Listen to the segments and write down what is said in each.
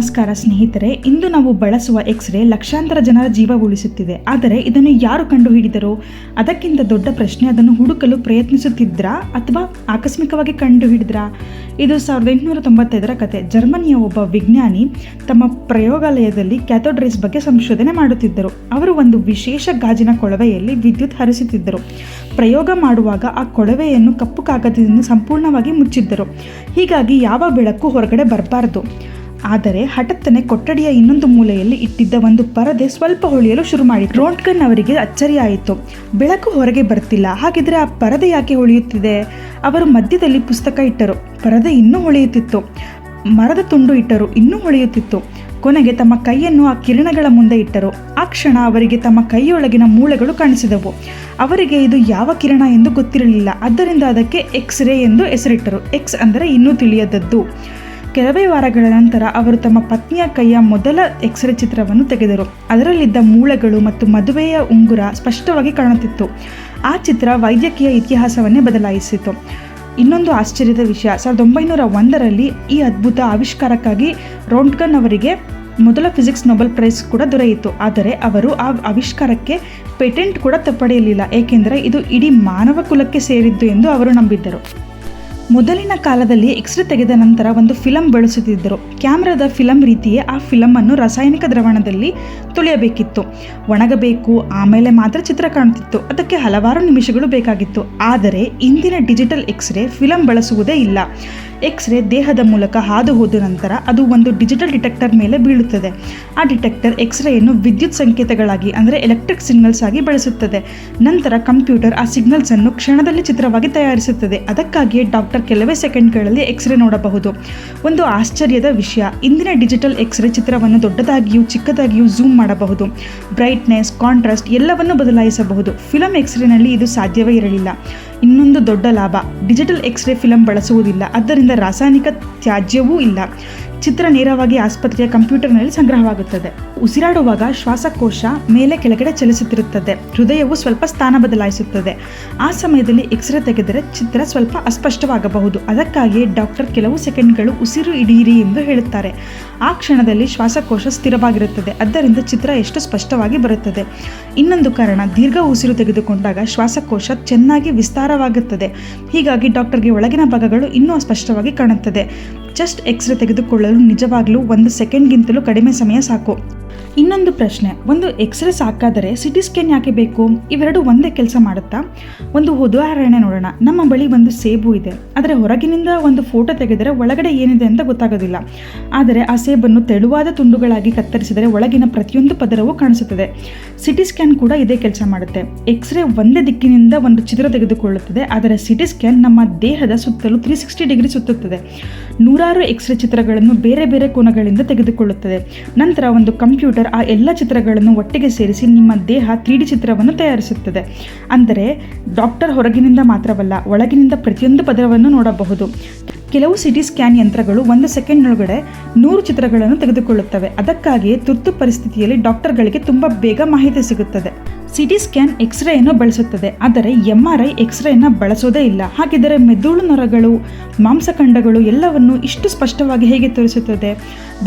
ನಮಸ್ಕಾರ ಸ್ನೇಹಿತರೆ. ಇಂದು ನಾವು ಬಳಸುವ ಎಕ್ಸ್ರೇ ಲಕ್ಷಾಂತರ ಜನರ ಜೀವ ಉಳಿಸುತ್ತಿದೆ. ಆದರೆ ಇದನ್ನು ಯಾರು ಕಂಡುಹಿಡಿದರು? ಅದಕ್ಕಿಂತ ದೊಡ್ಡ ಪ್ರಶ್ನೆ, ಅದನ್ನು ಹುಡುಕಲು ಪ್ರಯತ್ನಿಸುತ್ತಿದ್ರಾ ಅಥವಾ ಆಕಸ್ಮಿಕವಾಗಿ ಕಂಡುಹಿಡಿದ್ರಾ? ಇದು 1895ರ ಕತೆ. ಜರ್ಮನಿಯ ಒಬ್ಬ ವಿಜ್ಞಾನಿ ತಮ್ಮ ಪ್ರಯೋಗಾಲಯದಲ್ಲಿ ಕ್ಯಾಥೋಡ್ ರೇಸ್ ಬಗ್ಗೆ ಸಂಶೋಧನೆ ಮಾಡುತ್ತಿದ್ದರು. ಅವರು ಒಂದು ವಿಶೇಷ ಗಾಜಿನ ಕೊಳವೆಯಲ್ಲಿ ವಿದ್ಯುತ್ ಹರಿಸುತ್ತಿದ್ದರು. ಪ್ರಯೋಗ ಮಾಡುವಾಗ ಆ ಕೊಳವೆಯನ್ನು ಕಪ್ಪು ಕಾಗದದಿಂದ ಸಂಪೂರ್ಣವಾಗಿ ಮುಚ್ಚಿದ್ದರು. ಹೀಗಾಗಿ ಯಾವ ಬೆಳಕು ಹೊರಗಡೆ ಬರಬಾರದು. ಆದರೆ ಹಠತ್ತನೆ ಕೊಠಡಿಯ ಇನ್ನೊಂದು ಮೂಲೆಯಲ್ಲಿ ಇಟ್ಟಿದ್ದ ಒಂದು ಪರದೆ ಸ್ವಲ್ಪ ಹೊಳೆಯಲು ಶುರು ಮಾಡಿತು. ರೋಂಟ್ಗನ್ ಅವರಿಗೆ ಅಚ್ಚರಿಯಾಯಿತು. ಬೆಳಕು ಹೊರಗೆ ಬರ್ತಿಲ್ಲ, ಹಾಗಿದ್ರೆ ಆ ಪರದೆ ಯಾಕೆ ಹೊಳೆಯುತ್ತಿದೆ? ಅವರು ಮಧ್ಯದಲ್ಲಿ ಪುಸ್ತಕ ಇಟ್ಟರು, ಪರದೆ ಇನ್ನೂ ಹೊಳೆಯುತ್ತಿತ್ತು. ಮರದ ತುಂಡು ಇಟ್ಟರು, ಇನ್ನೂ ಹೊಳೆಯುತ್ತಿತ್ತು. ಕೊನೆಗೆ ತಮ್ಮ ಕೈಯನ್ನು ಆ ಕಿರಣಗಳ ಮುಂದೆ ಇಟ್ಟರು. ಆ ಕ್ಷಣ ಅವರಿಗೆ ತಮ್ಮ ಕೈಯೊಳಗಿನ ಮೂಳೆಗಳು ಕಾಣಿಸಿದವು. ಅವರಿಗೆ ಇದು ಯಾವ ಕಿರಣ ಎಂದು ಗೊತ್ತಿರಲಿಲ್ಲ. ಆದ್ದರಿಂದ ಅದಕ್ಕೆ ಎಕ್ಸ್ರೇ ಎಂದು ಹೆಸರಿಟ್ಟರು. ಎಕ್ಸ್ ಅಂದರೆ ಇನ್ನೂ ತಿಳಿಯದದ್ದು. ಕೆಲವೇ ವಾರಗಳ ನಂತರ ಅವರು ತಮ್ಮ ಪತ್ನಿಯ ಕೈಯ ಮೊದಲ ಎಕ್ಸ್ರೇ ಚಿತ್ರವನ್ನು ತೆಗೆದರು. ಅದರಲ್ಲಿದ್ದ ಮೂಳೆಗಳು ಮತ್ತು ಮದುವೆಯ ಉಂಗುರ ಸ್ಪಷ್ಟವಾಗಿ ಕಾಣುತ್ತಿತ್ತು. ಆ ಚಿತ್ರ ವೈದ್ಯಕೀಯ ಇತಿಹಾಸವನ್ನೇ ಬದಲಾಯಿಸಿತು. ಇನ್ನೊಂದು ಆಶ್ಚರ್ಯದ ವಿಷಯ, 1901ರಲ್ಲಿ ಈ ಅದ್ಭುತ ಆವಿಷ್ಕಾರಕ್ಕಾಗಿ ರೋಂಟ್ಗನ್ ಅವರಿಗೆ ಮೊದಲ ಫಿಸಿಕ್ಸ್ ನೊಬೆಲ್ ಪ್ರೈಸ್ ಕೂಡ ದೊರೆಯಿತು. ಆದರೆ ಅವರು ಆ ಆವಿಷ್ಕಾರಕ್ಕೆ ಪೇಟೆಂಟ್ ಕೂಡ ಪಡೆಯಲಿಲ್ಲ, ಏಕೆಂದರೆ ಇದು ಇಡೀ ಮಾನವ ಕುಲಕ್ಕೆ ಸೇರಿದ್ದು ಎಂದು ಅವರು ನಂಬಿದ್ದರು. ಮೊದಲಿನ ಕಾಲದಲ್ಲಿ ಎಕ್ಸ್ರೇ ತೆಗೆದ ನಂತರ ಒಂದು ಫಿಲಂ ಬಳಸುತ್ತಿದ್ದರು. ಕ್ಯಾಮ್ರಾದ ಫಿಲಂ ರೀತಿಯೇ ಆ ಫಿಲಮನ್ನು ರಾಸಾಯನಿಕ ದ್ರಾವಣದಲ್ಲಿ ತೊಳೆಯಬೇಕಿತ್ತು, ಒಣಗಬೇಕು, ಆಮೇಲೆ ಮಾತ್ರ ಚಿತ್ರ ಕಾಣುತ್ತಿತ್ತು. ಅದಕ್ಕೆ ಹಲವಾರು ನಿಮಿಷಗಳು ಬೇಕಾಗಿತ್ತು. ಆದರೆ ಇಂದಿನ ಡಿಜಿಟಲ್ ಎಕ್ಸ್ರೇ ಫಿಲಂ ಬಳಸುವುದೇ ಇಲ್ಲ. ಎಕ್ಸ್ರೇ ದೇಹದ ಮೂಲಕ ಹಾದು ಹೋದ ನಂತರ ಅದು ಒಂದು ಡಿಜಿಟಲ್ ಡಿಟೆಕ್ಟರ್ ಮೇಲೆ ಬೀಳುತ್ತದೆ. ಆ ಡಿಟೆಕ್ಟರ್ ಎಕ್ಸ್ರೇಯನ್ನು ವಿದ್ಯುತ್ ಸಂಕೇತಗಳಾಗಿ ಅಂದರೆ ಎಲೆಕ್ಟ್ರಿಕ್ ಸಿಗ್ನಲ್ಸ್ ಆಗಿ ಬಳಸುತ್ತದೆ. ನಂತರ ಕಂಪ್ಯೂಟರ್ ಆ ಸಿಗ್ನಲ್ಸ್ ಅನ್ನು ಕ್ಷಣದಲ್ಲಿ ಚಿತ್ರವಾಗಿ ತಯಾರಿಸುತ್ತದೆ. ಅದಕ್ಕಾಗಿಯೇ ಡಾಕ್ಟರ್ ಕೆಲವೇ ಸೆಕೆಂಡ್ಗಳಲ್ಲಿ ಎಕ್ಸ್ರೇ ನೋಡಬಹುದು. ಒಂದು ಆಶ್ಚರ್ಯದ ವಿಷಯ, ಇಂದಿನ ಡಿಜಿಟಲ್ ಎಕ್ಸ್ರೇ ಚಿತ್ರವನ್ನು ದೊಡ್ಡದಾಗಿಯೂ ಚಿಕ್ಕದಾಗಿಯೂ ಝೂಮ್ ಮಾಡಬಹುದು. ಬ್ರೈಟ್ನೆಸ್, ಕಾಂಟ್ರಾಸ್ಟ್ ಎಲ್ಲವನ್ನೂ ಬದಲಾಯಿಸಬಹುದು. ಫಿಲಂ ಎಕ್ಸ್ರೇನಲ್ಲಿ ಇದು ಸಾಧ್ಯವೇ ಇರಲಿಲ್ಲ. ಇನ್ನೊಂದು ದೊಡ್ಡ ಲಾಭ, ಡಿಜಿಟಲ್ ಎಕ್ಸ್ರೇ ಫಿಲಂ ಬಳಸುವುದಿಲ್ಲ. ಆದ್ದರಿಂದ ರಾಸಾಯನಿಕ ತ್ಯಾಜ್ಯವೂ ಇಲ್ಲ. ಚಿತ್ರ ನೇರವಾಗಿ ಆಸ್ಪತ್ರೆಯ ಕಂಪ್ಯೂಟರ್ನಲ್ಲಿ ಸಂಗ್ರಹವಾಗುತ್ತದೆ. ಉಸಿರಾಡುವಾಗ ಶ್ವಾಸಕೋಶ ಮೇಲೆ ಕೆಳಗಡೆ ಚಲಿಸುತ್ತಿರುತ್ತದೆ. ಹೃದಯವು ಸ್ವಲ್ಪ ಸ್ಥಾನ ಬದಲಾಯಿಸುತ್ತದೆ. ಆ ಸಮಯದಲ್ಲಿ ಎಕ್ಸ್ರೇ ತೆಗೆದರೆ ಚಿತ್ರ ಸ್ವಲ್ಪ ಅಸ್ಪಷ್ಟವಾಗಬಹುದು. ಅದಕ್ಕಾಗಿಯೇ ಡಾಕ್ಟರ್ ಕೆಲವು ಸೆಕೆಂಡ್ಗಳು ಉಸಿರು ಹಿಡಿಯಿರಿ ಎಂದು ಹೇಳುತ್ತಾರೆ. ಆ ಕ್ಷಣದಲ್ಲಿ ಶ್ವಾಸಕೋಶ ಸ್ಥಿರವಾಗಿರುತ್ತದೆ. ಆದ್ದರಿಂದ ಚಿತ್ರ ಎಷ್ಟು ಸ್ಪಷ್ಟವಾಗಿ ಬರುತ್ತದೆ. ಇನ್ನೊಂದು ಕಾರಣ, ದೀರ್ಘ ಉಸಿರು ತೆಗೆದುಕೊಂಡಾಗ ಶ್ವಾಸಕೋಶ ಚೆನ್ನಾಗಿ ವಿಸ್ತಾರವಾಗುತ್ತದೆ. ಹೀಗಾಗಿ ಡಾಕ್ಟರ್ಗೆ ಒಳಗಿನ ಭಾಗಗಳು ಇನ್ನೂ ಸ್ಪಷ್ಟವಾಗಿ ಕಾಣುತ್ತದೆ. ಚೆಸ್ಟ್ ಎಕ್ಸ್ರೇ ತೆಗೆದುಕೊಳ್ಳಲು ನಿಜವಾಗಲೂ 1 ಸೆಕೆಂಡ್ಗಿಂತಲೂ ಕಡಿಮೆ ಸಮಯ ಸಾಕು. ಇನ್ನೊಂದು ಪ್ರಶ್ನೆ, ಒಂದು ಎಕ್ಸ್ರೇ ಸಾಕಾದರೆ ಸಿಟಿ ಸ್ಕ್ಯಾನ್ ಯಾಕೆ ಬೇಕು? ಇವೆರಡು ಒಂದೇ ಕೆಲಸ ಮಾಡುತ್ತಾ? ಒಂದು ಉದಾಹರಣೆ ನೋಡೋಣ. ನಮ್ಮ ಬಳಿ ಒಂದು ಸೇಬು ಇದೆ. ಆದರೆ ಹೊರಗಿನಿಂದ ಒಂದು ಫೋಟೋ ತೆಗೆದರೆ ಒಳಗಡೆ ಏನಿದೆ ಅಂತ ಗೊತ್ತಾಗೋದಿಲ್ಲ. ಆದರೆ ಆ ಸೇಬನ್ನು ತೆಳುವಾದ ತುಂಡುಗಳಾಗಿ ಕತ್ತರಿಸಿದರೆ ಒಳಗಿನ ಪ್ರತಿಯೊಂದು ಪದರವೂ ಕಾಣಿಸುತ್ತದೆ. ಸಿಟಿ ಸ್ಕ್ಯಾನ್ ಕೂಡ ಇದೇ ಕೆಲಸ ಮಾಡುತ್ತೆ. ಎಕ್ಸ್ರೇ ಒಂದೇ ದಿಕ್ಕಿನಿಂದ ಒಂದು ಚಿತ್ರ ತೆಗೆದುಕೊಳ್ಳುತ್ತದೆ. ಆದರೆ ಸಿಟಿ ಸ್ಕ್ಯಾನ್ ನಮ್ಮ ದೇಹದ ಸುತ್ತಲೂ 360 ಡಿಗ್ರಿ ಸುತ್ತುತ್ತದೆ. ನೂರಾರು ಎಕ್ಸ್ರೇ ಚಿತ್ರಗಳನ್ನು ಬೇರೆ ಬೇರೆ ಕೋನಗಳಿಂದ ತೆಗೆದುಕೊಳ್ಳುತ್ತದೆ. ನಂತರ ಒಂದು ಕಂಪ್ಯೂಟರ್ ಆ ಎಲ್ಲ ಚಿತ್ರಗಳನ್ನು ಒಟ್ಟಿಗೆ ಸೇರಿಸಿ ನಿಮ್ಮ ದೇಹ 3D ಚಿತ್ರವನ್ನು ತಯಾರಿಸುತ್ತದೆ. ಅಂದರೆ ಡಾಕ್ಟರ್ ಹೊರಗಿನಿಂದ ಮಾತ್ರವಲ್ಲ, ಒಳಗಿನಿಂದ ಪ್ರತಿಯೊಂದು ಪದರವನ್ನು ನೋಡಬಹುದು. ಕೆಲವು ಸಿಟಿ ಸ್ಕ್ಯಾನ್ ಯಂತ್ರಗಳು 1 ಸೆಕೆಂಡ್ನೊಳಗಡೆ 100 ಚಿತ್ರಗಳನ್ನು ತೆಗೆದುಕೊಳ್ಳುತ್ತವೆ. ಅದಕ್ಕಾಗಿಯೇ ತುರ್ತು ಪರಿಸ್ಥಿತಿಯಲ್ಲಿ ಡಾಕ್ಟರ್ಗಳಿಗೆ ತುಂಬ ಬೇಗ ಮಾಹಿತಿ ಸಿಗುತ್ತದೆ. ಸಿಟಿ ಸ್ಕ್ಯಾನ್ ಎಕ್ಸ್ರೇಯನ್ನು ಬಳಸುತ್ತದೆ, ಆದರೆ MRI ಎಕ್ಸ್ರೇಯನ್ನು ಬಳಸೋದೇ ಇಲ್ಲ. ಹಾಗಿದ್ದರೆ ಮೆದುಳು ನರಗಳು, ಮಾಂಸಖಂಡಗಳು ಎಲ್ಲವನ್ನು ಇಷ್ಟು ಸ್ಪಷ್ಟವಾಗಿ ಹೇಗೆ ತೋರಿಸುತ್ತದೆ?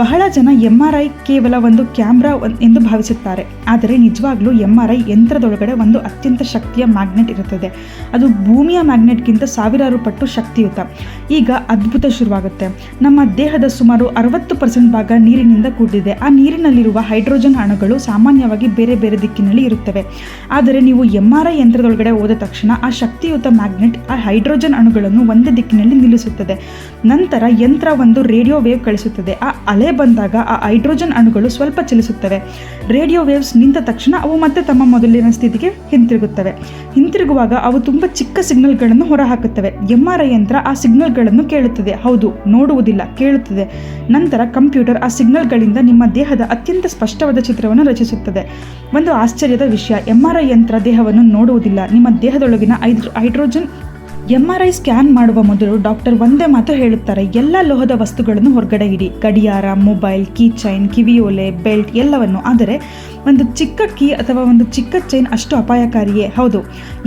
ಬಹಳ ಜನ MRI ಕೇವಲ ಒಂದು ಕ್ಯಾಮ್ರಾ ಎಂದು ಭಾವಿಸುತ್ತಾರೆ. ಆದರೆ ನಿಜವಾಗ್ಲೂ MRI ಯಂತ್ರದೊಳಗಡೆ ಒಂದು ಅತ್ಯಂತ ಶಕ್ತಿಯ ಮ್ಯಾಗ್ನೆಟ್ ಇರುತ್ತದೆ. ಅದು ಭೂಮಿಯ ಮ್ಯಾಗ್ನೆಟ್ಗಿಂತ 1000 ಪಟ್ಟು ಶಕ್ತಿಯುತ. ಈಗ ಅದ್ಭುತ ಶುರುವಾಗುತ್ತೆ. ನಮ್ಮ ದೇಹದ ಸುಮಾರು 60% ಭಾಗ ನೀರಿನಿಂದ ಕೂಡಿದೆ. ಆ ನೀರಿನಲ್ಲಿರುವ ಹೈಡ್ರೋಜನ್ ಅಣುಗಳು ಸಾಮಾನ್ಯವಾಗಿ ಬೇರೆ ಬೇರೆ ದಿಕ್ಕಿನಲ್ಲಿ ಇರುತ್ತವೆ. ಆದರೆ ನೀವು MRI ಯಂತ್ರದೊಳಗಡೆ ಹೋದ ತಕ್ಷಣ ಆ ಶಕ್ತಿಯುತ ಮ್ಯಾಗ್ನೆಟ್ ಆ ಹೈಡ್ರೋಜನ್ ಅಣುಗಳನ್ನು ಒಂದೇ ದಿಕ್ಕಿನಲ್ಲಿ ನಿಲ್ಲಿಸುತ್ತದೆ. ನಂತರ ಯಂತ್ರ ಒಂದು ರೇಡಿಯೋ ವೇವ್ ಕಳಿಸುತ್ತದೆ. ಆ ಅಲೆ ಬಂದಾಗ ಆ ಹೈಡ್ರೋಜನ್ ಅಣುಗಳು ಸ್ವಲ್ಪ ಚಲಿಸುತ್ತವೆ. ರೇಡಿಯೋ ವೇವ್ಸ್ ನಿಂತ ತಕ್ಷಣ ಅವು ಮತ್ತೆ ತಮ್ಮ ಮೊದಲಿನ ಸ್ಥಿತಿಗೆ ಹಿಂತಿರುಗುವಾಗ ಅವು ತುಂಬ ಚಿಕ್ಕ ಸಿಗ್ನಲ್ಗಳನ್ನು ಹೊರಹಾಕುತ್ತವೆ. MRI ಯಂತ್ರ ಆ ಸಿಗ್ನಲ್ಗಳನ್ನು ಕೇಳುತ್ತದೆ, ಹೌದು, ನೋಡುವುದಿಲ್ಲ, ಕೇಳುತ್ತದೆ. ನಂತರ ಕಂಪ್ಯೂಟರ್ ಆ ಸಿಗ್ನಲ್ಗಳಿಂದ ನಿಮ್ಮ ದೇಹದ ಅತ್ಯಂತ ಸ್ಪಷ್ಟವಾದ ಚಿತ್ರವನ್ನು ರಚಿಸುತ್ತದೆ. ಒಂದು ಆಶ್ಚರ್ಯದ ವಿಷಯ, MRI ಯಂತ್ರ ದೇಹವನ್ನು ನೋಡುವುದಿಲ್ಲ. ನಿಮ್ಮ ದೇಹದೊಳಗಿನ ಹೈಡ್ರೋಜನ್ MRI ಸ್ಕ್ಯಾನ್ ಮಾಡುವ ಮೊದಲು ಡಾಕ್ಟರ್ ಒಂದೇ ಮಾತು ಹೇಳುತ್ತಾರೆ, ಎಲ್ಲ ಲೋಹದ ವಸ್ತುಗಳನ್ನು ಹೊರಗಡೆ ಇಡಿ, ಗಡಿಯಾರ, ಮೊಬೈಲ್, ಕೀ ಚೈನ್, ಕಿವಿಯೋಲೆ, ಬೆಲ್ಟ್ ಎಲ್ಲವನ್ನು. ಆದರೆ ಒಂದು ಚಿಕ್ಕ ಕೀ ಅಥವಾ ಒಂದು ಚಿಕ್ಕ ಚೈನ್ ಅಷ್ಟು ಅಪಾಯಕಾರಿಯೇ? ಹೌದು.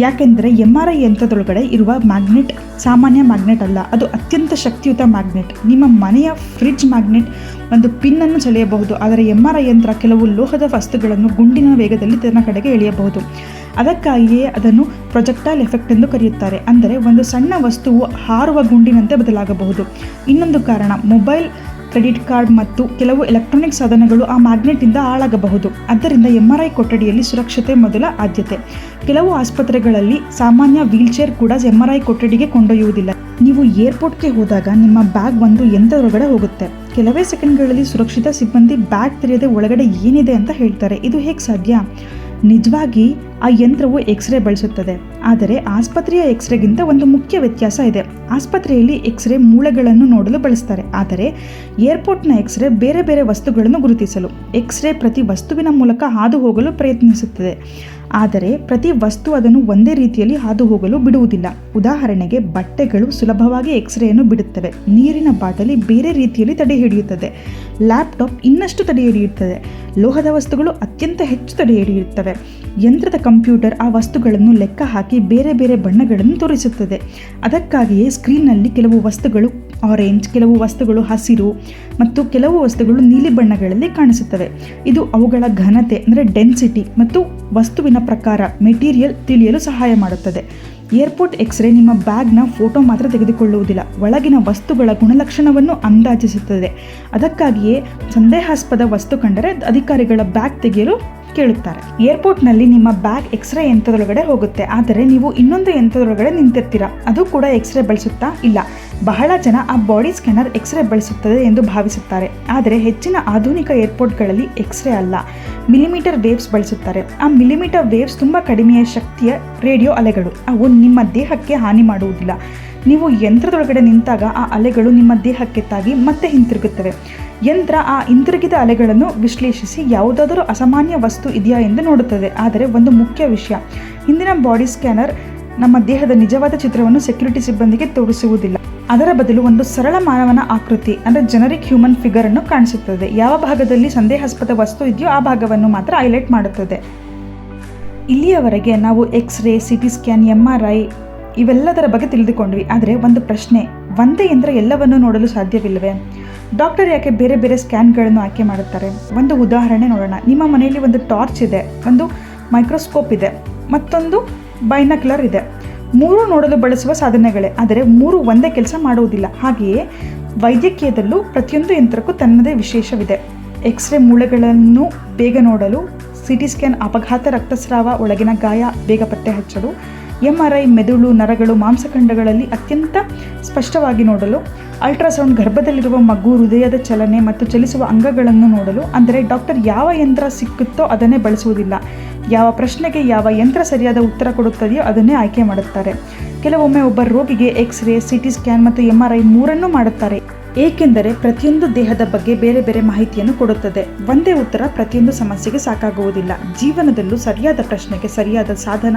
ಯಾಕೆಂದರೆ MRI ಯಂತ್ರದೊಳಗಡೆ ಇರುವ ಮ್ಯಾಗ್ನೆಟ್ ಸಾಮಾನ್ಯ ಮ್ಯಾಗ್ನೆಟ್ ಅಲ್ಲ, ಅದು ಅತ್ಯಂತ ಶಕ್ತಿಯುತ ಮ್ಯಾಗ್ನೆಟ್. ನಿಮ್ಮ ಮನೆಯ ಫ್ರಿಡ್ಜ್ ಮ್ಯಾಗ್ನೆಟ್ ಒಂದು ಪಿನ್ನನ್ನು ಸೆಳೆಯಬಹುದು, ಆದರೆ MRI ಯಂತ್ರ ಕೆಲವು ಲೋಹದ ವಸ್ತುಗಳನ್ನು ಗುಂಡಿನ ವೇಗದಲ್ಲಿ ತನ್ನ ಕಡೆಗೆ ಎಳೆಯಬಹುದು. ಅದಕ್ಕಾಗಿಯೇ ಅದನ್ನು ಪ್ರೊಜೆಕ್ಟೈಲ್ ಎಫೆಕ್ಟ್ ಎಂದು ಕರೆಯುತ್ತಾರೆ. ಅಂದರೆ ಒಂದು ಸಣ್ಣ ವಸ್ತುವು ಹಾರುವ ಗುಂಡಿನಂತೆ ಬದಲಾಗಬಹುದು. ಇನ್ನೊಂದು ಕಾರಣ, ಮೊಬೈಲ್, ಕ್ರೆಡಿಟ್ ಕಾರ್ಡ್ ಮತ್ತು ಕೆಲವು ಎಲೆಕ್ಟ್ರಾನಿಕ್ ಸಾಧನಗಳು ಆ ಮ್ಯಾಗ್ನೆಟ್ನಿಂದ ಹಾಳಾಗಬಹುದು. ಆದ್ದರಿಂದ MRI ಕೊಠಡಿಯಲ್ಲಿ ಸುರಕ್ಷತೆ ಮೊದಲ ಆದ್ಯತೆ. ಕೆಲವು ಆಸ್ಪತ್ರೆಗಳಲ್ಲಿ ಸಾಮಾನ್ಯ ವೀಲ್ಚೇರ್ ಕೂಡ MRI ಕೊಠಡಿಗೆ ಕೊಂಡೊಯ್ಯುವುದಿಲ್ಲ. ನೀವು ಏರ್ಪೋರ್ಟ್ಗೆ ಹೋದಾಗ ನಿಮ್ಮ ಬ್ಯಾಗ್ ಒಂದು ಯಂತ್ರದೊಳಗಡೆ ಹೋಗುತ್ತೆ. ಕೆಲವೇ ಸೆಕೆಂಡ್ಗಳಲ್ಲಿ ಸುರಕ್ಷಿತ ಸಿಬ್ಬಂದಿ ಬ್ಯಾಗ್ ತೆರೆಯದೆ ಒಳಗಡೆ ಏನಿದೆ ಅಂತ ಹೇಳ್ತಾರೆ. ಇದು ಹೇಗೆ ಸಾಧ್ಯ? ನಿಜವಾಗಿ ಆ ಯಂತ್ರವು ಎಕ್ಸ್ರೇ ಬಳಸುತ್ತದೆ. ಆದರೆ ಆಸ್ಪತ್ರೆಯ ಎಕ್ಸ್ರೇಗಿಂತ ಒಂದು ಮುಖ್ಯ ವ್ಯತ್ಯಾಸ ಇದೆ. ಆಸ್ಪತ್ರೆಯಲ್ಲಿ ಎಕ್ಸ್ರೇ ಮೂಳೆಗಳನ್ನು ನೋಡಲು ಬಳಸ್ತಾರೆ, ಆದರೆ ಏರ್ಪೋರ್ಟ್ನ ಎಕ್ಸ್ರೇ ಬೇರೆ ಬೇರೆ ವಸ್ತುಗಳನ್ನು ಗುರುತಿಸಲು. ಎಕ್ಸ್ರೇ ಪ್ರತಿ ವಸ್ತುವಿನ ಮೂಲಕ ಹಾದು ಹೋಗಲು ಪ್ರಯತ್ನಿಸುತ್ತದೆ, ಆದರೆ ಪ್ರತಿ ವಸ್ತು ಅದನ್ನು ಒಂದೇ ರೀತಿಯಲ್ಲಿ ಹಾದು ಹೋಗಲು ಬಿಡುವುದಿಲ್ಲ. ಉದಾಹರಣೆಗೆ, ಬಟ್ಟೆಗಳು ಸುಲಭವಾಗಿ ಎಕ್ಸ್ರೇಯನ್ನು ಬಿಡುತ್ತವೆ, ನೀರಿನ ಬಾಟಲಿ ಬೇರೆ ರೀತಿಯಲ್ಲಿ ತಡೆ ಹಿಡಿಯುತ್ತದೆ, ಲ್ಯಾಪ್ಟಾಪ್ ಇನ್ನಷ್ಟು ತಡೆ ಹಿಡಿಯುತ್ತದೆ, ಲೋಹದ ವಸ್ತುಗಳು ಅತ್ಯಂತ ಹೆಚ್ಚು ತಡೆ ಹಿಡಿಯುತ್ತವೆ. ಯಂತ್ರದ ಕಂಪ್ಯೂಟರ್ ಆ ವಸ್ತುಗಳನ್ನು ಲೆಕ್ಕ ಹಾಕಿ ಬೇರೆ ಬೇರೆ ಬಣ್ಣಗಳನ್ನು ತೋರಿಸುತ್ತದೆ. ಅದಕ್ಕಾಗಿಯೇ ಸ್ಕ್ರೀನ್ನಲ್ಲಿ ಕೆಲವು ವಸ್ತುಗಳು ಆರೆಂಜ್, ಕೆಲವು ವಸ್ತುಗಳು ಹಸಿರು ಮತ್ತು ಕೆಲವು ವಸ್ತುಗಳು ನೀಲಿ ಬಣ್ಣಗಳಲ್ಲಿ ಕಾಣಿಸುತ್ತವೆ. ಇದು ಅವುಗಳ ಘನತೆ ಅಂದರೆ ಡೆನ್ಸಿಟಿ ಮತ್ತು ವಸ್ತುವಿನ ಪ್ರಕಾರ ಮೆಟೀರಿಯಲ್ ತಿಳಿಯಲು ಸಹಾಯ ಮಾಡುತ್ತದೆ. ಏರ್ಪೋರ್ಟ್ ಎಕ್ಸ್ರೇ ನಿಮ್ಮ ಬ್ಯಾಗ್ನ ಫೋಟೋ ಮಾತ್ರ ತೆಗೆದುಕೊಳ್ಳುವುದಿಲ್ಲ, ಒಳಗಿನ ವಸ್ತುಗಳ ಗುಣಲಕ್ಷಣವನ್ನು ಅಂದಾಜಿಸುತ್ತದೆ. ಅದಕ್ಕಾಗಿಯೇ ಸಂದೇಹಾಸ್ಪದ ವಸ್ತು ಕಂಡರೆ ಅಧಿಕಾರಿಗಳ ಬ್ಯಾಗ್ ತೆಗೆಯಲು ಕೇಳುತ್ತಾರೆ. ಏರ್ಪೋರ್ಟ್ನಲ್ಲಿ ನಿಮ್ಮ ಬ್ಯಾಗ್ ಎಕ್ಸ್ರೇ ಯಂತ್ರದೊಳಗಡೆ ಹೋಗುತ್ತೆ, ಆದರೆ ನೀವು ಇನ್ನೊಂದು ಯಂತ್ರದೊಳಗಡೆ ನಿಂತಿರ್ತೀರಾ. ಅದು ಕೂಡ ಎಕ್ಸ್ರೇ ಬಳಸುತ್ತಾ? ಇಲ್ಲ. ಬಹಳ ಜನ ಆ ಬಾಡಿ ಸ್ಕ್ಯಾನರ್ ಎಕ್ಸ್ರೇ ಬಳಸುತ್ತದೆ ಎಂದು ಭಾವಿಸುತ್ತಾರೆ, ಆದರೆ ಹೆಚ್ಚಿನ ಆಧುನಿಕ ಏರ್ಪೋರ್ಟ್ಗಳಲ್ಲಿ ಎಕ್ಸ್ರೇ ಅಲ್ಲ, ಮಿಲಿಮೀಟರ್ ವೇವ್ಸ್ ಬಳಸುತ್ತಾರೆ. ಆ ಮಿಲಿಮೀಟರ್ ವೇವ್ಸ್ ತುಂಬ ಕಡಿಮೆಯ ಶಕ್ತಿಯ ರೇಡಿಯೋ ಅಲೆಗಳು. ಅವು ನಿಮ್ಮ ದೇಹಕ್ಕೆ ಹಾನಿ ಮಾಡುವುದಿಲ್ಲ. ನೀವು ಯಂತ್ರದೊಳಗಡೆ ನಿಂತಾಗ ಆ ಅಲೆಗಳು ನಿಮ್ಮ ದೇಹಕ್ಕೆ ತಾಗಿ ಮತ್ತೆ ಹಿಂತಿರುಗುತ್ತವೆ. ಯಂತ್ರ ಆ ಹಿಂತಿರುಗಿದ ಅಲೆಗಳನ್ನು ವಿಶ್ಲೇಷಿಸಿ ಯಾವುದಾದರೂ ಅಸಾಮಾನ್ಯ ವಸ್ತು ಇದೆಯಾ ಎಂದು ನೋಡುತ್ತದೆ. ಆದರೆ ಒಂದು ಮುಖ್ಯ ವಿಷಯ, ಹಿಂದಿನ ಬಾಡಿ ಸ್ಕ್ಯಾನರ್ ನಮ್ಮ ದೇಹದ ನಿಜವಾದ ಚಿತ್ರವನ್ನು ಸೆಕ್ಯೂರಿಟಿ ಸಿಬ್ಬಂದಿಗೆ ತೋರಿಸುವುದಿಲ್ಲ. ಅದರ ಬದಲು ಒಂದು ಸರಳ ಮಾನವನ ಆಕೃತಿ ಅಂದರೆ ಜನರಿಕ್ ಹ್ಯೂಮನ್ ಫಿಗರ್ ಅನ್ನು ಕಾಣಿಸುತ್ತದೆ. ಯಾವ ಭಾಗದಲ್ಲಿ ಸಂದೇಹಾಸ್ಪದ ವಸ್ತು ಇದೆಯೋ ಆ ಭಾಗವನ್ನು ಮಾತ್ರ ಹೈಲೈಟ್ ಮಾಡುತ್ತದೆ. ಇಲ್ಲಿಯವರೆಗೆ ನಾವು ಎಕ್ಸ್ರೇ, ಸಿಟಿ ಸ್ಕ್ಯಾನ್, MRI ಇವೆಲ್ಲದರ ಬಗ್ಗೆ ತಿಳಿದುಕೊಂಡ್ವಿ. ಆದರೆ ಒಂದು ಪ್ರಶ್ನೆ, ಒಂದೇ ಯಂತ್ರ ಎಲ್ಲವನ್ನೂ ನೋಡಲು ಸಾಧ್ಯವಿಲ್ಲವೇ? ಡಾಕ್ಟರ್ ಯಾಕೆ ಬೇರೆ ಬೇರೆ ಸ್ಕ್ಯಾನ್ಗಳನ್ನು ಆಯ್ಕೆ ಮಾಡುತ್ತಾರೆ? ಒಂದು ಉದಾಹರಣೆ ನೋಡೋಣ. ನಿಮ್ಮ ಮನೆಯಲ್ಲಿ ಒಂದು ಟಾರ್ಚ್ ಇದೆ, ಒಂದು ಮೈಕ್ರೋಸ್ಕೋಪ್ ಇದೆ, ಮತ್ತೊಂದು ಬೈನಾಕ್ಯುಲರ್ ಇದೆ. ಮೂರು ನೋಡಲು ಬಳಸುವ ಸಾಧನೆಗಳೇ, ಆದರೆ ಮೂರು ಒಂದೇ ಕೆಲಸ ಮಾಡುವುದಿಲ್ಲ. ಹಾಗೆಯೇ ವೈದ್ಯಕೀಯದಲ್ಲೂ ಪ್ರತಿಯೊಂದು ಯಂತ್ರಕ್ಕೂ ತನ್ನದೇ ವಿಶೇಷವಿದೆ. ಎಕ್ಸ್ರೇ ಮೂಳೆಗಳನ್ನು ಬೇಗ ನೋಡಲು, ಸಿಟಿ ಸ್ಕ್ಯಾನ್ ಅಪಘಾತ, ರಕ್ತಸ್ರಾವ, ಒಳಗಿನ ಗಾಯ ಬೇಗ ಪತ್ತೆ ಹಚ್ಚಲು, MRI ಮೆದುಳು, ನರಗಳು, ಮಾಂಸಖಂಡಗಳಲ್ಲಿ ಅತ್ಯಂತ ಸ್ಪಷ್ಟವಾಗಿ ನೋಡಲು, ಅಲ್ಟ್ರಾಸೌಂಡ್ ಗರ್ಭದಲ್ಲಿರುವ ಮಗು, ಹೃದಯದ ಚಲನೆ ಮತ್ತು ಚಲಿಸುವ ಅಂಗಗಳನ್ನು ನೋಡಲು. ಅಂದರೆ ಡಾಕ್ಟರ್ ಯಾವ ಯಂತ್ರ ಸಿಕ್ಕುತ್ತೋ ಅದನ್ನೇ ಬಳಸುವುದಿಲ್ಲ. ಯಾವ ಪ್ರಶ್ನೆಗೆ ಯಾವ ಯಂತ್ರ ಸರಿಯಾದ ಉತ್ತರ ಕೊಡುತ್ತದೆಯೋ ಅದನ್ನೇ ಆಯ್ಕೆ ಮಾಡುತ್ತಾರೆ. ಕೆಲವೊಮ್ಮೆ ಒಬ್ಬ ರೋಗಿಗೆ ಎಕ್ಸ್ರೇ, ಸಿಟಿ ಸ್ಕ್ಯಾನ್ ಮತ್ತು MRI ಮೂರನ್ನೂ ಮಾಡುತ್ತಾರೆ, ಏಕೆಂದರೆ ಪ್ರತಿಯೊಂದು ದೇಹದ ಬಗ್ಗೆ ಬೇರೆ ಬೇರೆ ಮಾಹಿತಿಯನ್ನು ಕೊಡುತ್ತದೆ. ಒಂದೇ ಉತ್ತರ ಪ್ರತಿಯೊಂದು ಸಮಸ್ಯೆಗೆ ಸಾಕಾಗುವುದಿಲ್ಲ. ಜೀವನದಲ್ಲೂ ಸರಿಯಾದ ಪ್ರಶ್ನೆಗೆ ಸರಿಯಾದ ಸಾಧನ,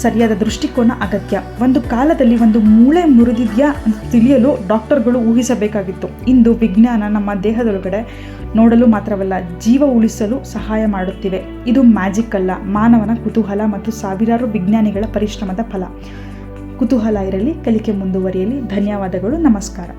ಸರಿಯಾದ ದೃಷ್ಟಿಕೋನ ಅಗತ್ಯ. ಒಂದು ಕಾಲದಲ್ಲಿ ಒಂದು ಮೂಳೆ ಮುರಿದಿದೆಯಾ ಅಂತ ತಿಳಿಯಲು ಡಾಕ್ಟರ್ಗಳು ಊಹಿಸಬೇಕಾಗಿತ್ತು. ಇಂದು ವಿಜ್ಞಾನ ನಮ್ಮ ದೇಹದೊಳಗಡೆ ನೋಡಲು ಮಾತ್ರವಲ್ಲ, ಜೀವ ಉಳಿಸಲು ಸಹಾಯ ಮಾಡುತ್ತಿವೆ. ಇದು ಮ್ಯಾಜಿಕ್ ಅಲ್ಲ, ಮಾನವನ ಕುತೂಹಲ ಮತ್ತು ಸಾವಿರಾರು ವಿಜ್ಞಾನಿಗಳ ಪರಿಶ್ರಮದ ಫಲ. ಕುತೂಹಲ ಇರಲಿ, ಕಲಿಕೆ ಮುಂದುವರಿಯಲಿ. ಧನ್ಯವಾದಗಳು. ನಮಸ್ಕಾರ.